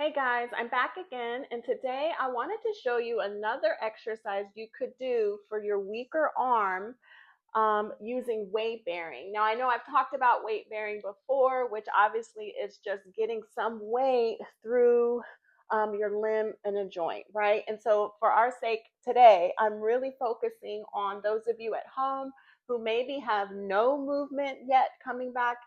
Hey guys, I'm back again, and today I wanted to show you another exercise you could do for your weaker arm using weight bearing. Now, I know I've talked about weight bearing before, which obviously is just getting some weight through your limb and a joint, right? And so, for our sake today, I'm really focusing on those of you at home who maybe have no movement yet coming back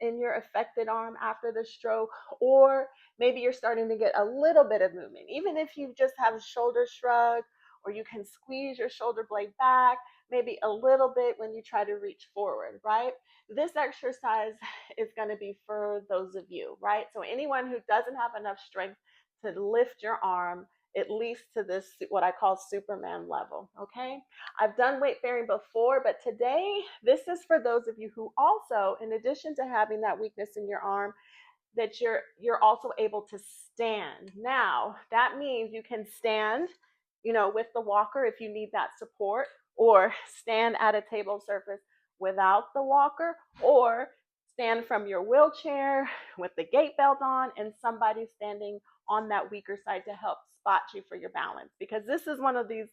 in your affected arm after the stroke, or maybe you're starting to get a little bit of movement, even if you just have a shoulder shrug, or you can squeeze your shoulder blade back maybe a little bit when you try to reach forward, right? This exercise is going to be for those of you, right? So anyone who doesn't have enough strength to lift your arm at least to this what I call Superman level, okay? I've done weight bearing before, but today this is for those of you who also, in addition to having that weakness in your arm, that you're also able to stand. Now, that means you can stand, with the walker if you need that support, or stand at a table surface without the walker, or stand from your wheelchair with the gait belt on and somebody standing on that weaker side to help spot you for your balance. Because this is one of these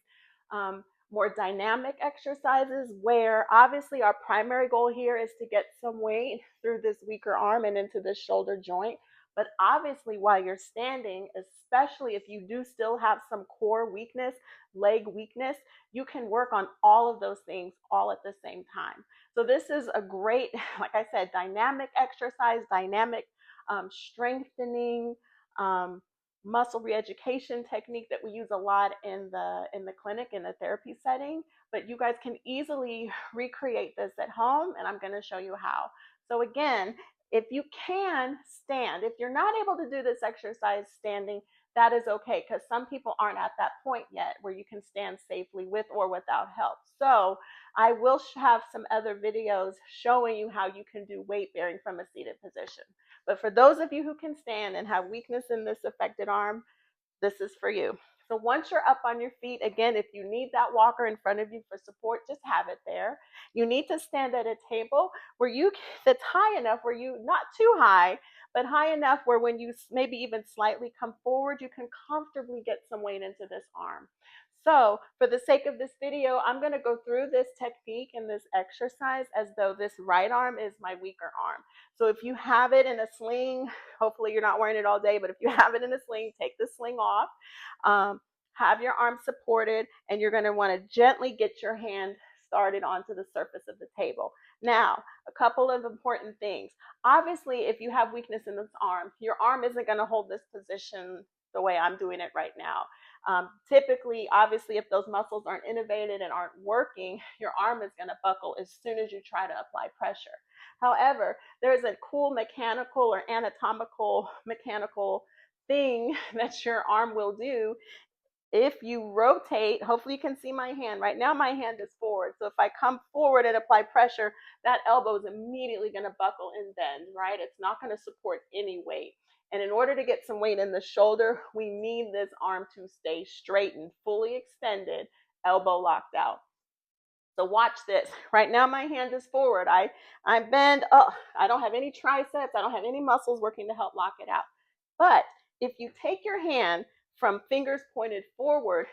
um, more dynamic exercises where obviously our primary goal here is to get some weight through this weaker arm and into this shoulder joint. But obviously, while you're standing, especially if you do still have some core weakness, leg weakness, you can work on all of those things all at the same time. So, this is a great, like I said, dynamic exercise, dynamic strengthening, um, muscle re-education technique that we use a lot in the clinic in the therapy setting, but you guys can easily recreate this at home, and I'm going to show you how. So again, if you can stand, if you're not able to do this exercise standing, that is okay, because some people aren't at that point yet where you can stand safely with or without help. So I will have some other videos showing you how you can do weight bearing from a seated position. But for those of you who can stand and have weakness in this affected arm, this is for you. So once you're up on your feet, again, if you need that walker in front of you for support, just have it there. You need to stand at a table where that's high enough where you, not too high, but high enough where when you maybe even slightly come forward, you can comfortably get some weight into this arm. So for the sake of this video, I'm going to go through this technique and this exercise as though this right arm is my weaker arm. So if you have it in a sling, hopefully you're not wearing it all day, but if you have it in a sling, take the sling off. Have your arm supported, and you're going to want to gently get your hand started onto the surface of the table. Now, a couple of important things. Obviously, if you have weakness in this arm, your arm isn't going to hold this position the way I'm doing it right now. Typically, obviously, if those muscles aren't innervated and aren't working, your arm is going to buckle as soon as you try to apply pressure. However, there's a cool mechanical or anatomical mechanical thing that your arm will do if you rotate. Hopefully you can see my hand. Right now my hand is forward. So if I come forward and apply pressure, that elbow is immediately going to buckle and bend, right? It's not going to support any weight. And in order to get some weight in the shoulder, we need this arm to stay straight and fully extended, elbow locked out. So watch this. Right now my hand is forward. I bend. Oh, I don't have any triceps. I don't have any muscles working to help lock it out. But if you take your hand from fingers pointed forward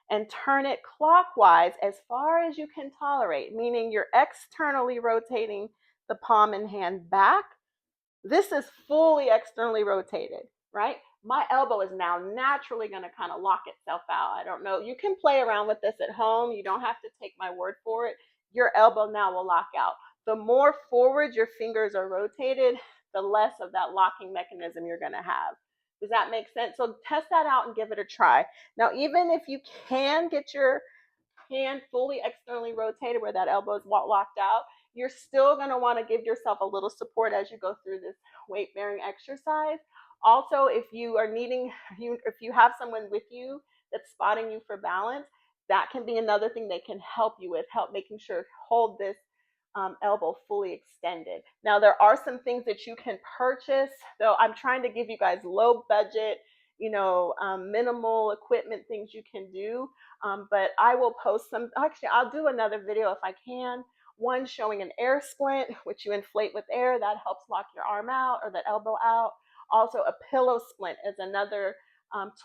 and turn it clockwise as far as you can tolerate, meaning you're externally rotating the palm and hand back, this is fully externally rotated, right? My elbow is now naturally going to kind of lock itself out. I don't know. You can play around with this at home. You don't have to take my word for it. Your elbow now will lock out. The more forward your fingers are rotated, the less of that locking mechanism you're going to have. Does that make sense? So test that out and give it a try. Now, even if you can get your hand fully externally rotated where that elbow is locked out, you're still going to want to give yourself a little support as you go through this weight bearing exercise. Also, if you are needing, if you have someone with you that's spotting you for balance, that can be another thing they can help you with, help making sure hold this elbow fully extended. Now, there are some things that you can purchase, though I'm trying to give you guys low budget, minimal equipment things you can do. But I will post some. Actually, I'll do another video if I can. One showing an air splint, which you inflate with air, that helps lock your arm out or that elbow out. Also, a pillow splint is another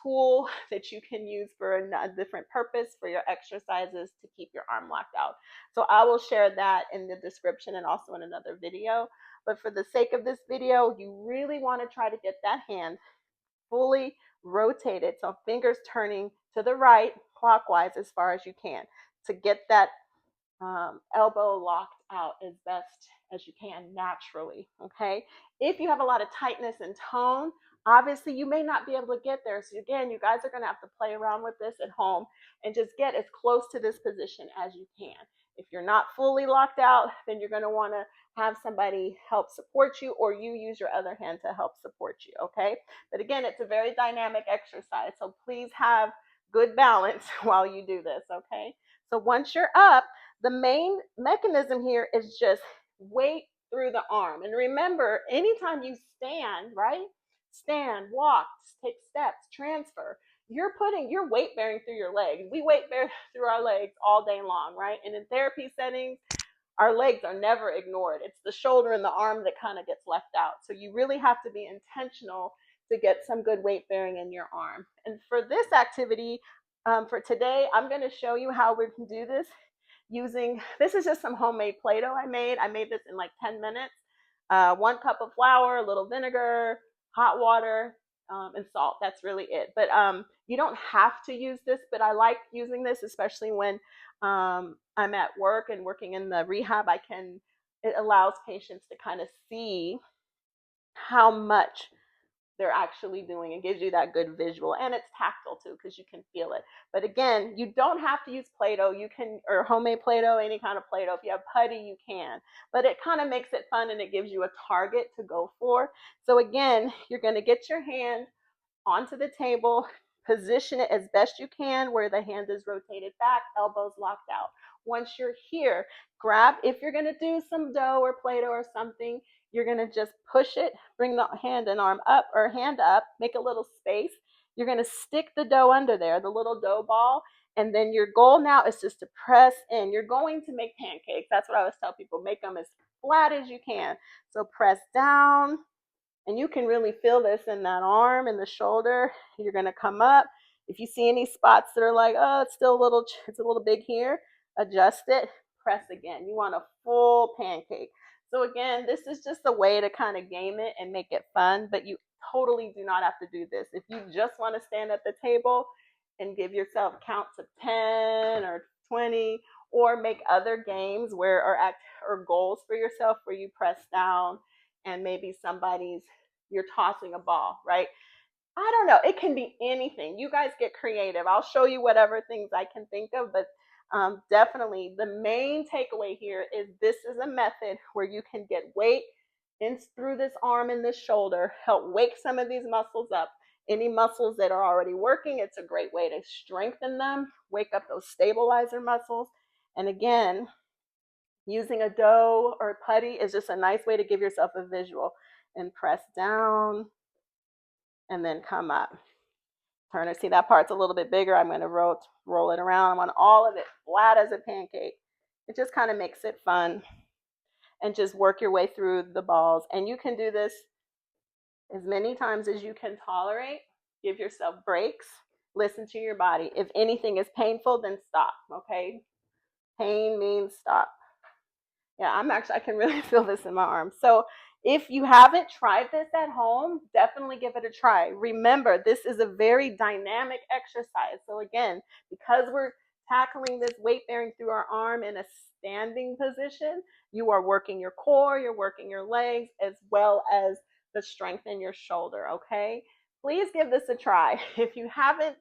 tool that you can use for a different purpose for your exercises to keep your arm locked out. So I will share that in the description and also in another video. But for the sake of this video, you really want to try to get that hand fully rotated. So fingers turning to the right clockwise as far as you can to get that elbow locked out as best as you can naturally. Okay. If you have a lot of tightness and tone, obviously you may not be able to get there. So again, you guys are going to have to play around with this at home and just get as close to this position as you can. If you're not fully locked out, then you're going to want to have somebody help support you, or you use your other hand to help support you. Okay. But again, it's a very dynamic exercise. So please have good balance while you do this. Okay. So once you're up, the main mechanism here is just weight through the arm. And remember, anytime you stand, right? Stand, walk, take steps, transfer. You're weight bearing through your legs. We weight bear through our legs all day long, right? And in therapy settings, our legs are never ignored. It's the shoulder and the arm that kind of gets left out. So you really have to be intentional to get some good weight bearing in your arm. And for this activity, for today, I'm going to show you how we can do this using, this is just some homemade Play-Doh I made. I made this in like 10 minutes. 1 cup of flour, a little vinegar, hot water, and salt. That's really it. But you don't have to use this, but I like using this, especially when I'm at work and working in the rehab. It allows patients to kind of see how much they're actually doing and gives you that good visual, and it's tactile too because you can feel it. But again, you don't have to use Play-Doh. You can, or homemade Play-Doh, any kind of Play-Doh. If you have putty, you can, but it kind of makes it fun and it gives you a target to go for. So again, you're going to get your hand onto the table, position it as best you can where the hand is rotated back, elbows locked out. Once you're here, grab, if you're going to do some dough or Play-Doh or something, you're going to just push it, bring the hand and arm up or hand up, make a little space. You're going to stick the dough under there, the little dough ball, and then your goal now is just to press in. You're going to make pancakes. That's what I always tell people, make them as flat as you can. So press down, and you can really feel this in that arm and the shoulder. You're going to come up. If you see any spots that are like, oh, it's still it's a little big here, adjust it, press again. You want a full pancake. So again, this is just a way to kind of game it and make it fun, but you totally do not have to do this. If you just want to stand at the table and give yourself counts of 10 or 20, or make other games or goals for yourself where you press down and maybe you're tossing a ball, right? I don't know. It can be anything. You guys get creative. I'll show you whatever things I can think of, but definitely the main takeaway here is this is a method where you can get weight in through this arm and this shoulder, help wake some of these muscles up. Any muscles that are already working, it's a great way to strengthen them, wake up those stabilizer muscles. And again, using a dough or putty is just a nice way to give yourself a visual. And press down and then come up. Turn it. See, that part's a little bit bigger. I'm going to roll it around. I want all of it flat as a pancake. It just kind of makes it fun. And just work your way through the balls. And you can do this as many times as you can tolerate. Give yourself breaks. Listen to your body. If anything is painful, then stop. Okay? Pain means stop. Yeah, I can really feel this in my arm. So if you haven't tried this at home, definitely give it a try. Remember, this is a very dynamic exercise. So again, because we're tackling this weight bearing through our arm in a standing position, you are working your core, you're working your legs, as well as the strength in your shoulder, okay? Please give this a try. If you haven't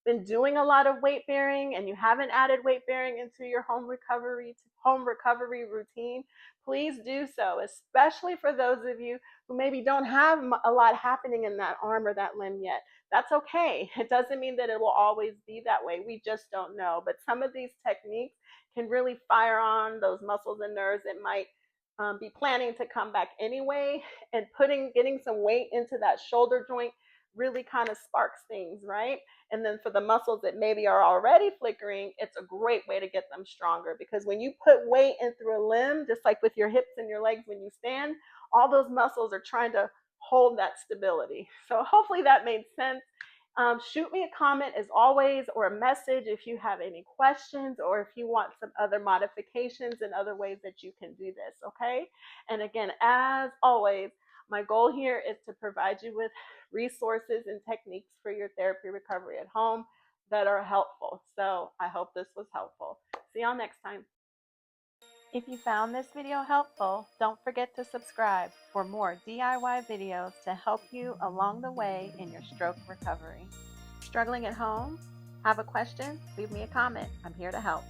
been doing a lot of weight bearing and you haven't added weight bearing into your home recovery routine, please do so, especially for those of you who maybe don't have a lot happening in that arm or that limb yet. That's okay. It doesn't mean that it will always be that way. We just don't know. But some of these techniques can really fire on those muscles and nerves that might be planning to come back anyway, and getting some weight into that shoulder joint really kind of sparks things, right? And then for the muscles that maybe are already flickering, it's a great way to get them stronger, because when you put weight in through a limb, just like with your hips and your legs when you stand, all those muscles are trying to hold that stability. So hopefully that made sense. Shoot me a comment as always, or a message if you have any questions, or if you want some other modifications and other ways that you can do this, okay? And again, as always, my goal here is to provide you with resources and techniques for your therapy recovery at home that are helpful. So I hope this was helpful. See y'all next time. If you found this video helpful, don't forget to subscribe for more DIY videos to help you along the way in your stroke recovery. Struggling at home? Have a question? Leave me a comment. I'm here to help.